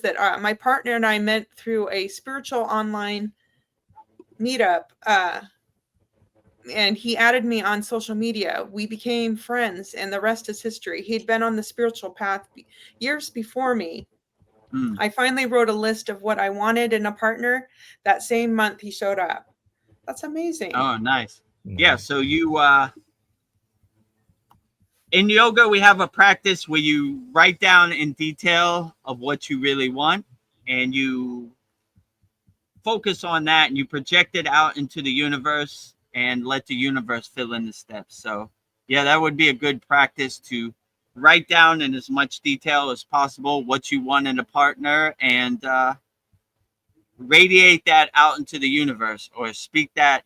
that my partner and I met through a spiritual online meetup, and he added me on social media. We became friends, and the rest is history. He'd been on the spiritual path years before me. I finally wrote a list of what I wanted in a partner. That same month, he showed up. That's amazing. Oh, nice. Yeah, so you in yoga, we have a practice where you write down in detail of what you really want, and you focus on that, and you project it out into the universe and let the universe fill in the steps. So yeah, that would be a good practice, to write down in as much detail as possible what you want in a partner, and radiate that out into the universe, or speak that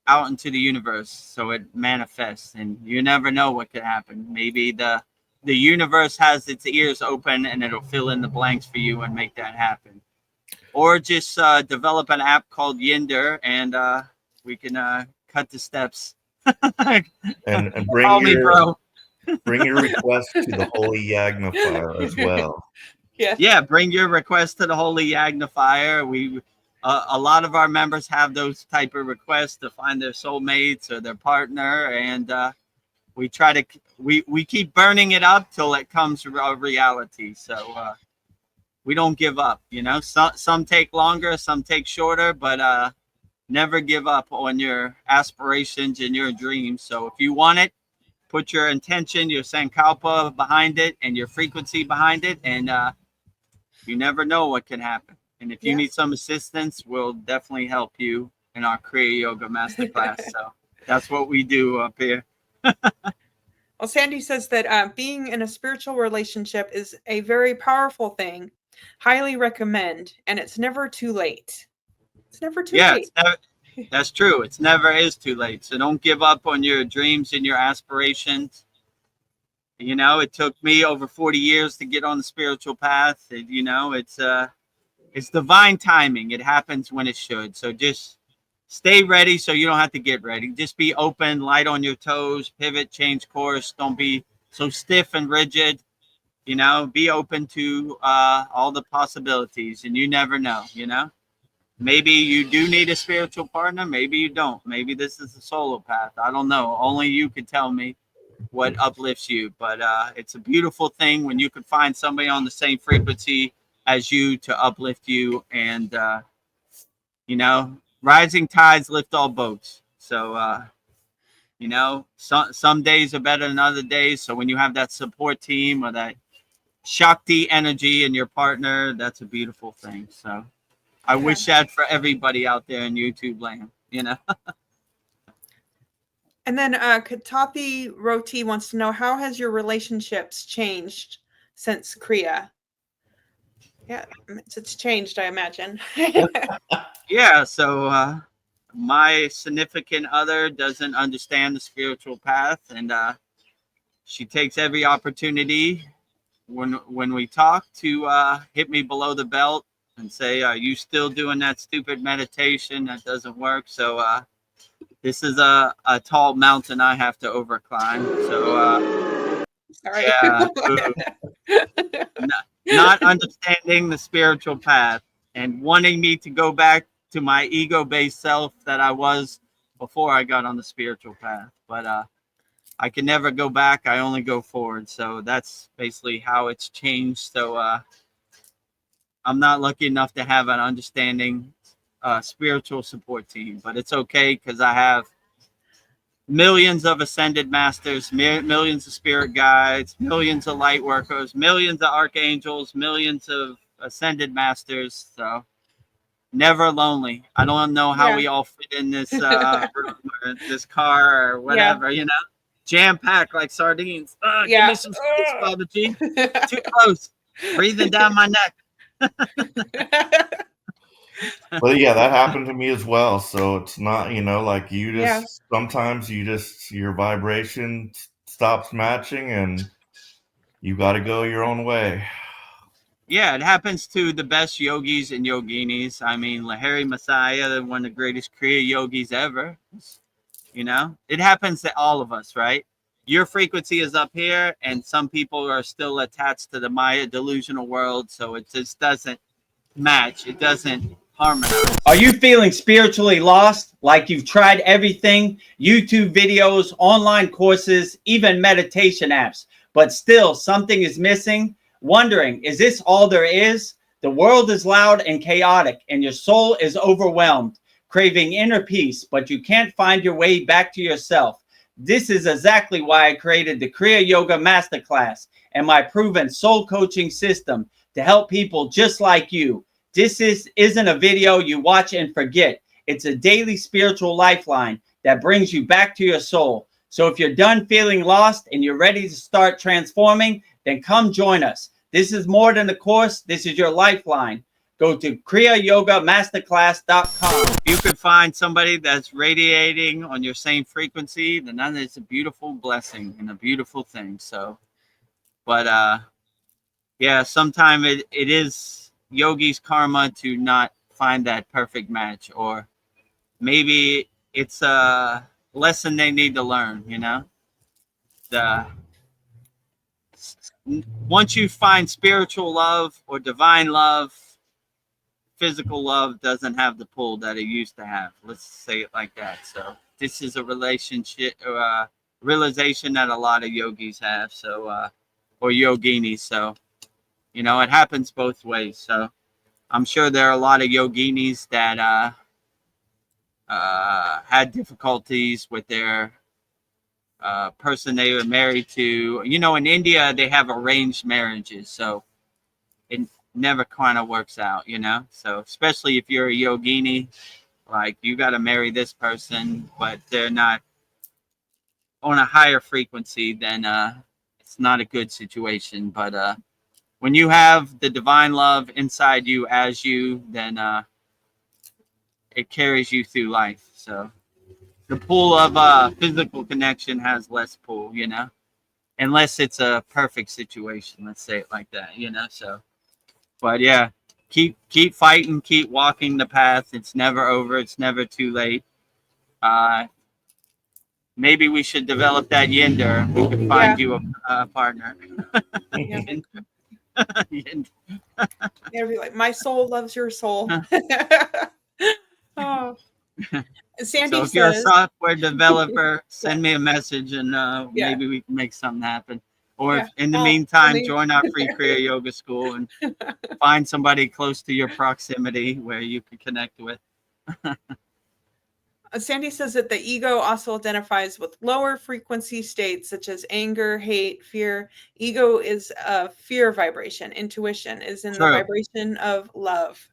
out into the universe so it manifests. And you never know what could happen. Maybe the universe has its ears open and it'll fill in the blanks for you and make that happen. Or just develop an app called Yinder, and we can cut the steps. and Call me, bro. Bring your request to the Holy Yagnifier as well. Yeah, bring your request to the Holy Yagnifier. We a lot of our members have those type of requests to find their soulmates or their partner, and we try to we keep burning it up till it comes to reality. So we don't give up. You know, some take longer, some take shorter, but never give up on your aspirations and your dreams. So if you want it, put your intention, your sankalpa behind it, and your frequency behind it, and you never know what can happen. And if you need some assistance, we'll definitely help you in our Kriya Yoga Masterclass. So that's what we do up here. Well, Sandy says that being in a spiritual relationship is a very powerful thing. Highly recommend. And it's never too late. It's never too late. That's true. It's never is too late. So don't give up on your dreams and your aspirations. You know, it took me over 40 years to get on the spiritual path. You know, it's divine timing. It happens when it should. So just stay ready so you don't have to get ready. Just be open, light on your toes, pivot, change course. Don't be so stiff and rigid. You know, be open to all the possibilities, and you never know, you know. Maybe you do need a spiritual partner. Maybe you don't. Maybe this is a solo path. I don't know. Only you could tell me what uplifts you. But it's a beautiful thing when you can find somebody on the same frequency as you to uplift you. And, you know, rising tides lift all boats. So, you know, some days are better than other days. So when you have that support team or that Shakti energy in your partner, that's a beautiful thing. So I wish that for everybody out there in YouTube land, you know. And then Katapi Roti wants to know, how has your relationships changed since Kriya? Yeah, it's changed, I imagine. Yeah, so my significant other doesn't understand the spiritual path, and she takes every opportunity when we talk to hit me below the belt and say, are you still doing that stupid meditation? That doesn't work. So this is a tall mountain I have to overclimb. So sorry. Yeah, not understanding the spiritual path and wanting me to go back to my ego-based self that I was before I got on the spiritual path. But I can never go back. I only go forward. So that's basically how it's changed. So I'm not lucky enough to have an understanding spiritual support team, but it's okay because I have millions of ascended masters, millions of spirit guides, millions of light workers, millions of archangels, millions of ascended masters. So never lonely. I don't know how we all fit in this room or this car or whatever, you know, jam packed like sardines. Give me some space, Babaji. Too close. Breathing down my neck. Well, yeah, that happened to me as well. So it's not, you know, like you just sometimes your vibration stops matching and you got to go your own way. Yeah, it happens to the best yogis and yoginis. I mean, Lahiri Messiah, one of the greatest Kriya yogis ever. You know, it happens to all of us, right? your frequency is up here, and some people are still attached to the Maya delusional world, so it just doesn't match. It doesn't harmonize. Are you feeling spiritually lost? Like you've tried everything, YouTube videos, online courses, even meditation apps, but still something is missing? Wondering, is this all there is? The world is loud and chaotic, and your soul is overwhelmed, craving inner peace, but you can't find your way back to yourself. This is exactly why I created the Kriya Yoga Masterclass and my proven soul coaching system to help people just like you. This isn't a video you watch and forget. It's a daily spiritual lifeline that brings you back to your soul. So if you're done feeling lost and you're ready to start transforming, then come join us. This is more than a course. This is your lifeline. Go to kriyayogamasterclass.com. If you could find somebody that's radiating on your same frequency, then that is a beautiful blessing and a beautiful thing. So, but yeah, sometimes it is yogi's karma to not find that perfect match, or maybe it's a lesson they need to learn, you know? Once you find spiritual love or divine love, physical love doesn't have the pull that it used to have. Let's say it like that. So this is a relationship, realization that a lot of yogis have. So, or yoginis. So, you know, it happens both ways. So I'm sure there are a lot of yoginis that had difficulties with their person they were married to. You know, in India, they have arranged marriages. So it never kind of works out, you know? So especially if you're a yogini, like you got to marry this person, but they're not on a higher frequency, then it's not a good situation. But when you have the divine love inside you as you, then it carries you through life. So the pull of physical connection has less pull, you know, unless it's a perfect situation. Let's say it like that, you know. So, but yeah, keep fighting, keep walking the path. It's never over. It's never too late. Maybe we should develop that yinder. We could find you a partner. Yeah. Yinder. Yeah, be like, my soul loves your soul. Oh. Sandy So if says, you're a software developer, send me a message and maybe we can make something happen. Or if in the meantime, join our free Kriya Yoga School and find somebody close to your proximity where you can connect with. Sandy says that the ego also identifies with lower frequency states such as anger, hate, fear. Ego is a fear vibration. Intuition is in the vibration of love.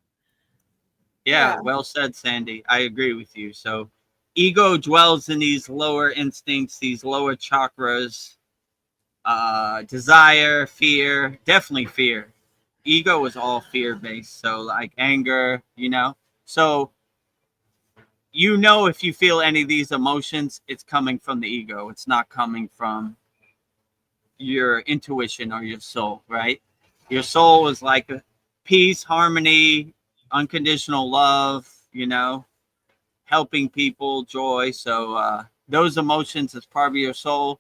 Yeah, well said, Sandy. I agree with you. So ego dwells in these lower instincts, these lower chakras, desire, fear, definitely fear. Ego is all fear based. So like anger, you know. So you know, if you feel any of these emotions, it's coming from the ego. It's not coming from your intuition or your soul, right? Your soul is like a peace, harmony, unconditional love, you know, helping people, joy. So those emotions is part of your soul.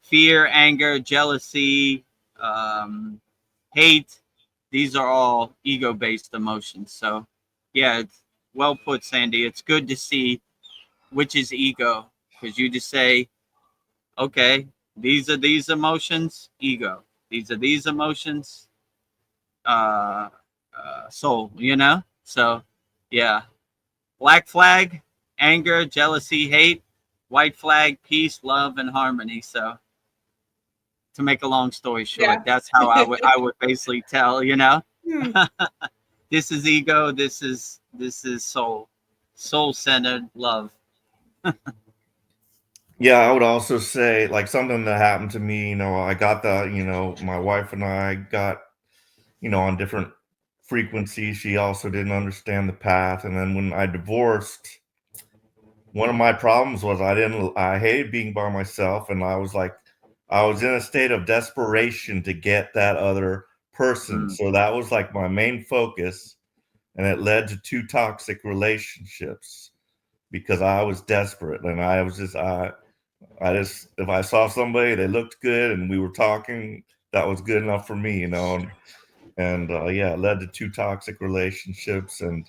Fear, anger, jealousy, hate, these are all ego-based emotions. So yeah, it's well put, Sandy. It's good to see which is ego, because you just say, okay, these are these emotions, ego. These are these emotions, soul, you know? So yeah, black flag, anger, jealousy, hate. White flag, peace, love, and harmony. So to make a long story short, that's how I would basically tell, you know. This is ego, this is soul centered love. Yeah, I would also say like something that happened to me, you know, I got my wife and I got, on different frequencies. She also didn't understand the path. And then when I divorced, one of my problems was I hated being by myself. And I was in a state of desperation to get that other person. So that was like my main focus. And it led to 2 toxic relationships because I was desperate and I was just, if I saw somebody, they looked good and we were talking, that was good enough for me, you know. And yeah, it led to 2 toxic relationships, and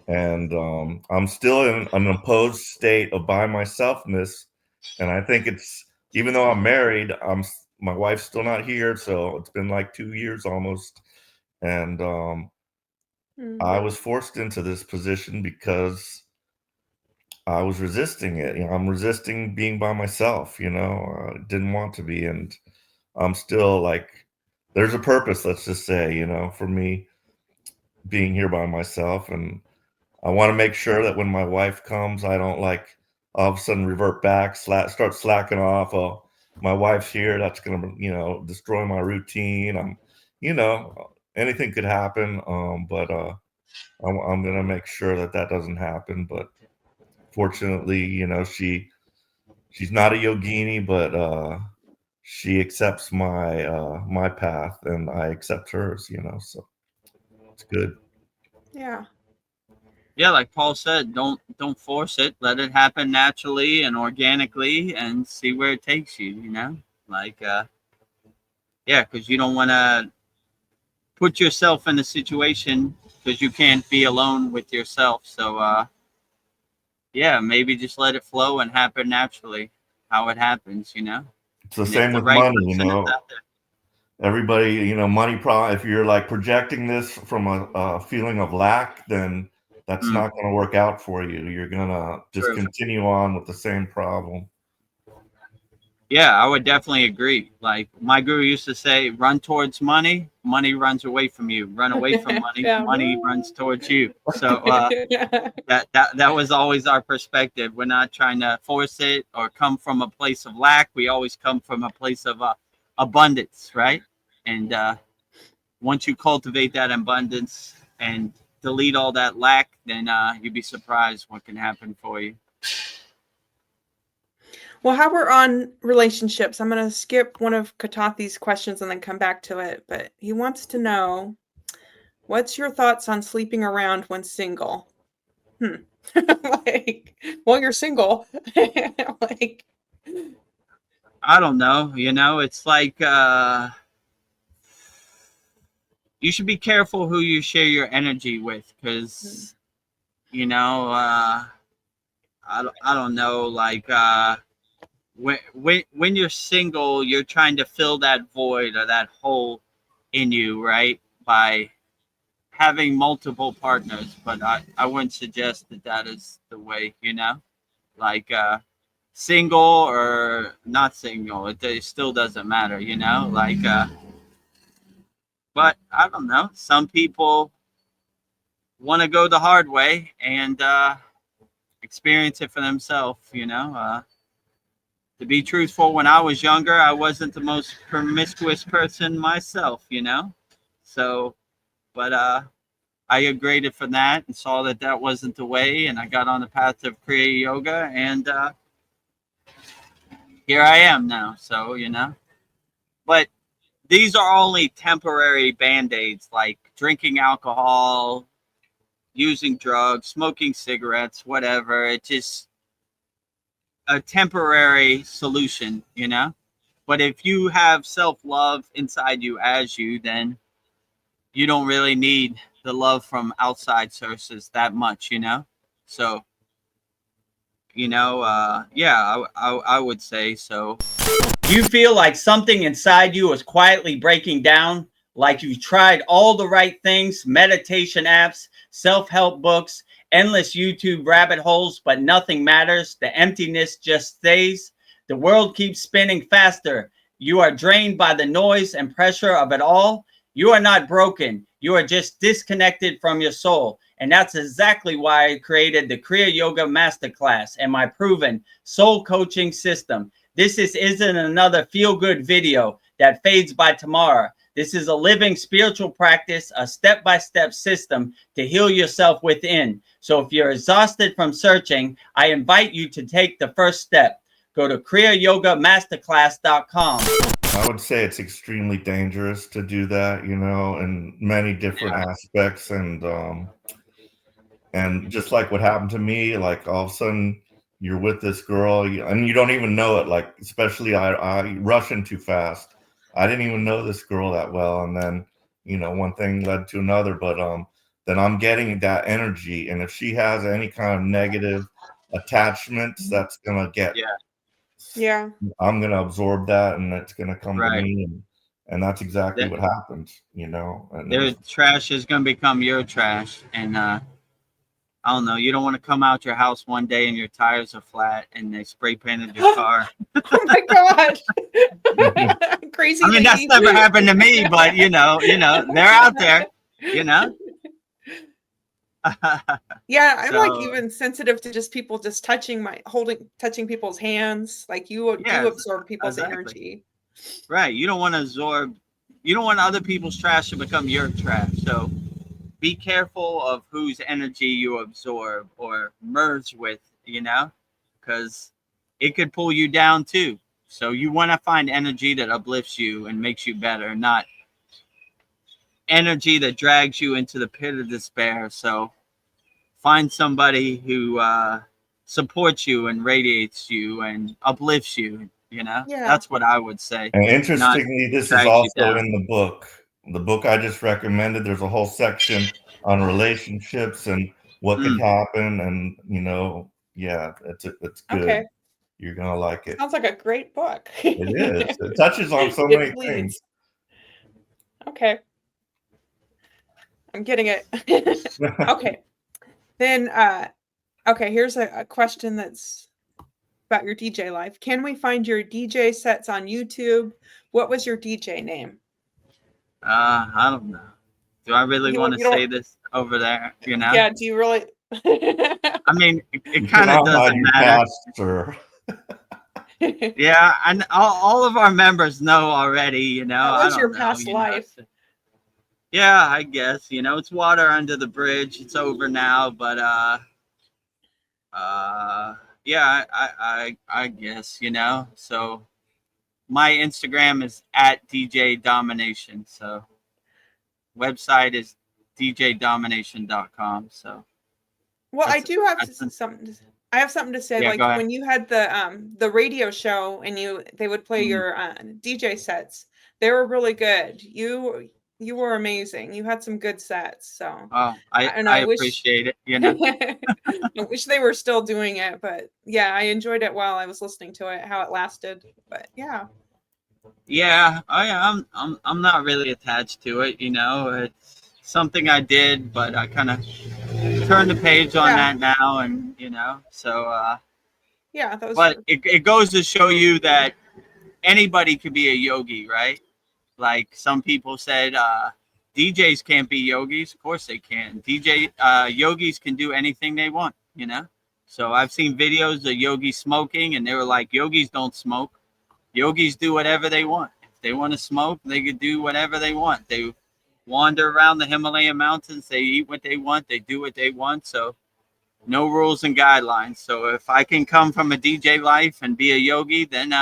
I'm still in an opposed state of by myselfness. And I think it's, even though I'm married, my wife's still not here, so it's been like 2 years almost. And I was forced into this position because I was resisting it. You know, I'm resisting being by myself, you know. I didn't want to be, and I'm still like, there's a purpose, let's just say, you know, for me being here by myself. And I want to make sure that when my wife comes, I don't like all of a sudden revert back, start slacking off. Oh, my wife's here, that's gonna, you know, destroy my routine. You know, anything could happen. But I'm gonna make sure that that doesn't happen. But fortunately, you know, she's not a yogini, but she accepts my path, and I accept hers, you know, so it's good. Yeah. Yeah, like Paul said, don't force it. Let it happen naturally and organically, and see where it takes you. You know, like yeah, because you don't want to put yourself in a situation because you can't be alone with yourself. So yeah, maybe just let it flow and happen naturally, how it happens. You know, It's the and if same the with right money, you person is know. out there, Everybody, you know, if you're like projecting this from a feeling of lack, then that's not going to work out for you. You're going to just true. continue on with the same problem. Yeah, I would definitely agree. Like my guru used to say, run towards money, money runs away from you. Run away from money, Yeah. money runs towards you. So that was always our perspective. We're not trying to force it or come from a place of lack. We always come from a place of abundance, right? And once you cultivate that abundance and delete all that lack, then you'd be surprised what can happen for you. Well, how we're on relationships, I'm going to skip one of Katathi's questions and then come back to it. But he wants to know, what's your thoughts on sleeping around when single? Like, well, you're single. Like, I don't know. You know, it's like you should be careful who you share your energy with, because you know I don't know, like when you're single, you're trying to fill that void or that hole in you, right, by having multiple partners. But I wouldn't suggest that that is the way, you know, like single or not single, it still doesn't matter, you know, like but I don't know, some people want to go the hard way and experience it for themselves, you know. To be truthful, when I was younger, I wasn't the most promiscuous person myself, you know. So, but I upgraded from that and saw that that wasn't the way, and I got on the path of Kriya yoga, and here I am now. So, you know, but these are only temporary band-aids, like drinking alcohol, using drugs, smoking cigarettes, whatever. It's just a temporary solution, you know. But if you have self-love inside you as you, then you don't really need the love from outside sources that much, you know. So, you know, yeah, I would say so. You feel like something inside you is quietly breaking down, like you've tried all the right things, meditation apps, self-help books, endless YouTube rabbit holes, but nothing matters. The emptiness just stays. The world keeps spinning faster. You are drained by the noise and pressure of it all. You are not broken. You are just disconnected from your soul. And that's exactly why I created the Kriya Yoga Masterclass and my proven soul coaching system. This isn't another feel-good video that fades by tomorrow. This is a living spiritual practice, a step-by-step system to heal yourself within. So if you're exhausted from searching, I invite you to take the first step. Go to kriyayogamasterclass.com. I would say it's extremely dangerous to do that, you know, in many different aspects. And just like what happened to me, like all of a sudden you're with this girl and you don't even know it. Like, especially I rushing too fast. I didn't even know this girl that well. And then, you know, one thing led to another, but then I'm getting that energy. And if she has any kind of negative attachments, that's going to get, Yeah. I'm going to absorb that and it's going to come to Right. me. And that's exactly what happens, you know. And their trash is going to become your trash. And I don't know, you don't want to come out your house one day and your tires are flat and they spray painted your car. Oh my God. Crazy. I mean, that's never happened to me, but you know, they're out there, you know. Yeah, I'm like So, even sensitive to just people just touching people's hands. Like you do absorb people's energy. Right. You don't want other people's trash to become your trash. So be careful of whose energy you absorb or merge with, you know, because it could pull you down too. So you want to find energy that uplifts you and makes you better, not energy that drags you into the pit of despair. So find somebody who supports you and radiates you and uplifts you. You know, that's what I would say. And interestingly, this is also in the book. The book I just recommended, there's a whole section on relationships and what could happen. And, you know, yeah, it's good. Okay. You're going to like it. Sounds like a great book. It is. It touches on so many things. Okay. I'm getting it. Okay. Then, okay, here's a question that's about your DJ life. Can we find your DJ sets on YouTube? What was your DJ name? I don't know. Do I really want to say this over there? You know? Yeah. Do you really? I mean, it kind of doesn't matter. Yeah, and all of our members know already. You know, that was your past life. Yeah, I guess, you know, it's water under the bridge. It's over now, but yeah, I guess, you know. So my Instagram is at DJ Domination. So website is djdomination.com. So well, I do have something. I have something to say. Yeah, like when you had the radio show and they would play your DJ sets, they were really good. You were amazing. You had some good sets. So I appreciate it. You know, I wish they were still doing it, but yeah, I enjoyed it while I was listening to it, how it lasted. But yeah. Yeah, I'm not really attached to it. You know, it's something I did, but I kind of turned the page on that now, and you know, so yeah. But it goes to show you that anybody could be a yogi, right? Like some people said, DJs can't be yogis. Of course they can. Yogis can do anything they want, you know? So I've seen videos of yogis smoking and they were like, yogis don't smoke. Yogis do whatever they want. If they want to smoke, they could do whatever they want. They wander around the Himalayan mountains. They eat what they want. They do what they want. So no rules and guidelines. So if I can come from a DJ life and be a yogi, then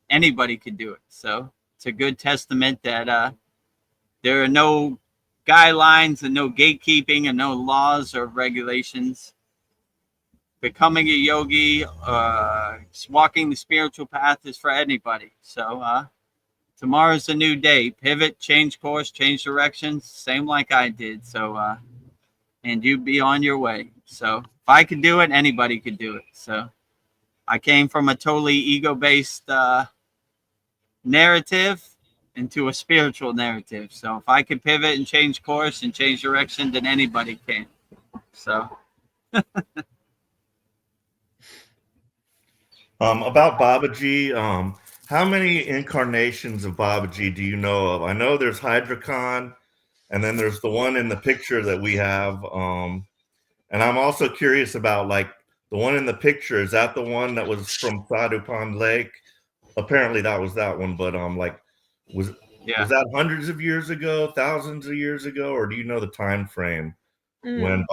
anybody could do it. So it's a good testament that there are no guidelines and no gatekeeping and no laws or regulations. Becoming a yogi, walking the spiritual path is for anybody. So tomorrow's a new day. Pivot, change course, change directions, same like I did. So and you be on your way. So if I could do it, anybody could do it. So I came from a totally ego-based narrative into a spiritual narrative. So if I could pivot and change course and change direction, then anybody can. So about Babaji, how many incarnations of Babaji do you know of? I know there's Hydrocon, and then there's the one in the picture that we have. And I'm also curious about, like, the one in the picture. Is that the one that was from Sadhupan Lake? Apparently that was that one, but like, was that hundreds of years ago, thousands of years ago, or do you know the time frame when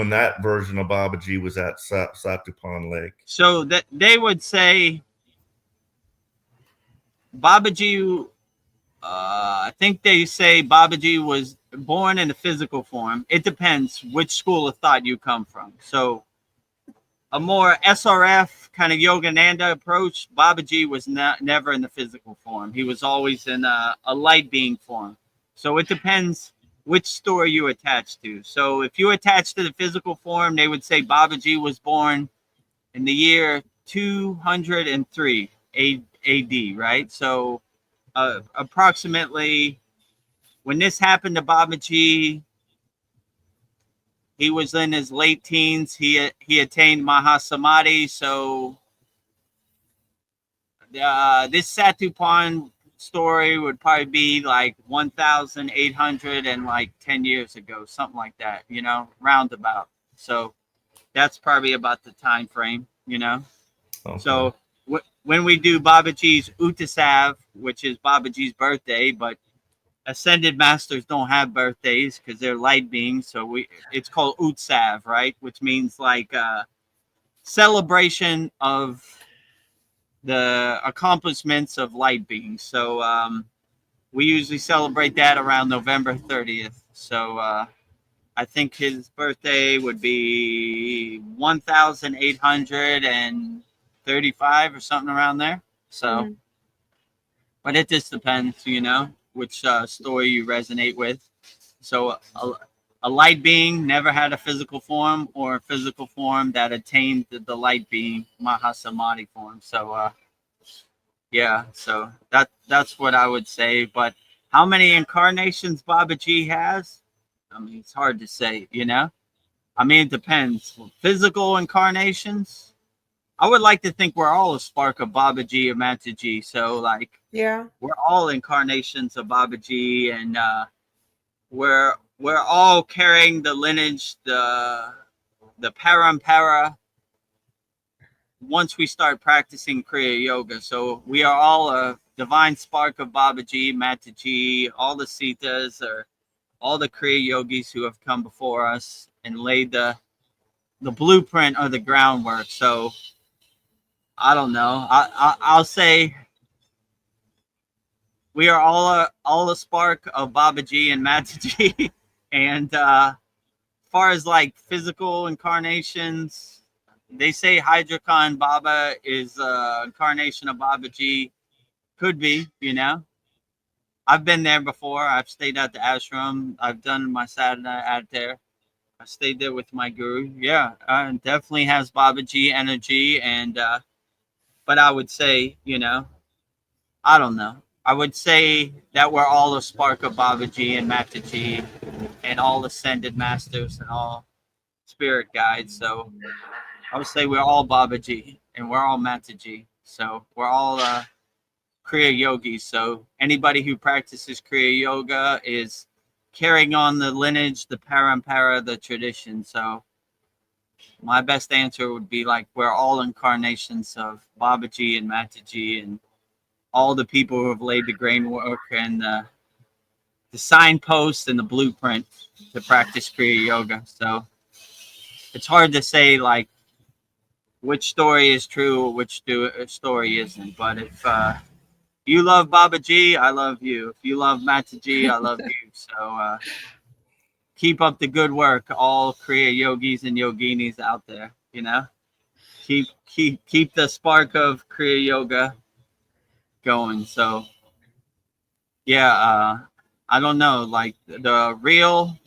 that version of Babaji was at Satupan Lake? So that they would say Babaji. I think they say Babaji was born in a physical form. It depends which school of thought you come from. So a more SRF kind of Yogananda approach, Babaji was never in the physical form. He was always in a light being form. So it depends which story you attach to. So if you attach to the physical form, they would say Babaji was born in the year 203 AD, right? So approximately when this happened to Babaji, he was in his late teens. He attained Mahasamadhi. So this Satupan story would probably be like 1,800 and like 10 years ago, something like that, you know, roundabout. So that's probably about the time frame, you know. Okay. So when we do Babaji's Utasav, which is Babaji's birthday, but ascended masters don't have birthdays because they're light beings. So it's called Utsav, right? Which means like celebration of the accomplishments of light beings. So we usually celebrate that around November 30th. So I think his birthday would be 1,835 or something around there. So, but it just depends, you know, which story you resonate with. So a light being never had a physical form, or a physical form that attained the light being Mahasamadhi form. So yeah, so that's what I would say. But how many incarnations Babaji has? I mean, it's hard to say, you know? I mean, it depends. Physical incarnations, I would like to think we're all a spark of Babaji or Mataji. So, like, yeah, we're all incarnations of Babaji, and we're all carrying the lineage, the parampara, once we start practicing Kriya Yoga. So we are all a divine spark of Babaji, Mataji, all the Sitas, or all the Kriya Yogis who have come before us and laid the blueprint or the groundwork. So I don't know. I'll say we are all a spark of Babaji and Mataji. And far as like physical incarnations, they say Hydra Khan Baba is incarnation of Babaji. Could be, you know. I've been there before. I've stayed at the ashram. I've done my sadhana out there. I stayed there with my guru. Yeah, definitely has Babaji energy. And but I would say, you know, I don't know. I would say that we're all a spark of Babaji and Mataji and all ascended masters and all spirit guides. So I would say we're all Babaji and we're all Mataji. So we're all Kriya yogis. So anybody who practices Kriya yoga is carrying on the lineage, the parampara, the tradition. So my best answer would be like we're all incarnations of Babaji and Mataji and all the people who have laid the groundwork and the signpost and the blueprint to practice Kriya yoga. So it's hard to say like which story is true or which story isn't. But if you love Babaji, I love you. If you love Mataji, I love you. So keep up the good work, all Kriya yogis and yoginis out there. You know, keep the spark of Kriya yoga going. So yeah, I don't know, like the real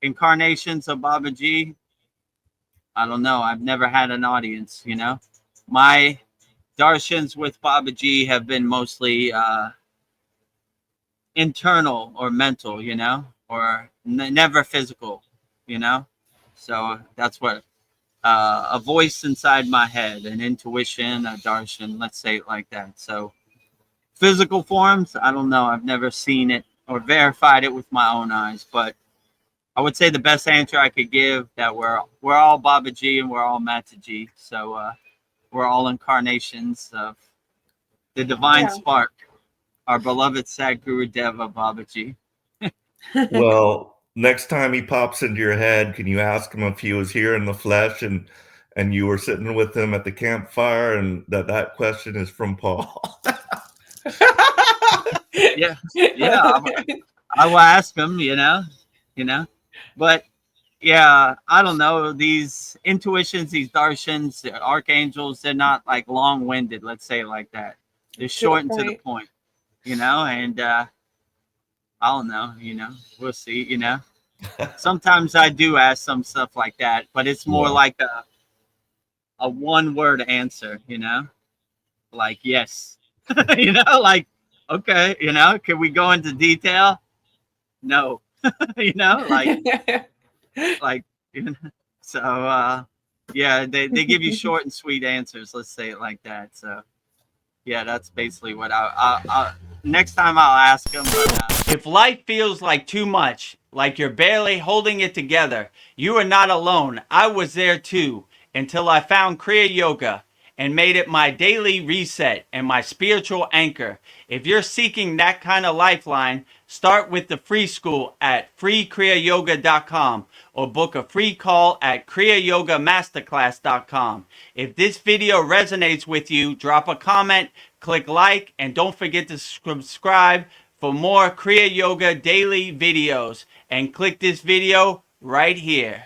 incarnations of Babaji. I don't know. I've never had an audience. You know, my darshans with Babaji have been mostly internal or mental, you know, or never physical, you know. So that's what a voice inside my head, an intuition, a darshan, let's say it like that. So physical forms, I don't know. I've never seen it or verified it with my own eyes, but I would say the best answer I could give that we're all Babaji and we're all Mataji. So we're all incarnations of the divine spark, our beloved Sadgurudeva Babaji. Well, next time he pops into your head, can you ask him if he was here in the flesh and you were sitting with him at the campfire, and that question is from Paul. yeah, I will ask him, you know, but yeah, I don't know. These intuitions, these darshans, the archangels, they're not like long winded, let's say it like that. They're To the short and to the point. point, and I don't know, we'll see, Sometimes I do ask some stuff like that, but it's more Yeah. like a one word answer, like yes, like okay, can we go into detail? No, like like you know, so yeah, they give you short and sweet answers, let's say it like that. So yeah, that's basically what I next time I'll ask them. But, if life feels like too much, like you're barely holding it together, you are not alone. I was there too, until I found Kriya Yoga and made it my daily reset and my spiritual anchor. If you're seeking that kind of lifeline, start with the free school at freekriyayogamasterclass.com or book a free call at kriyayogamasterclass.com. If this video resonates with you, drop a comment, click like, and don't forget to subscribe for more Kriya Yoga daily videos. And click this video right here.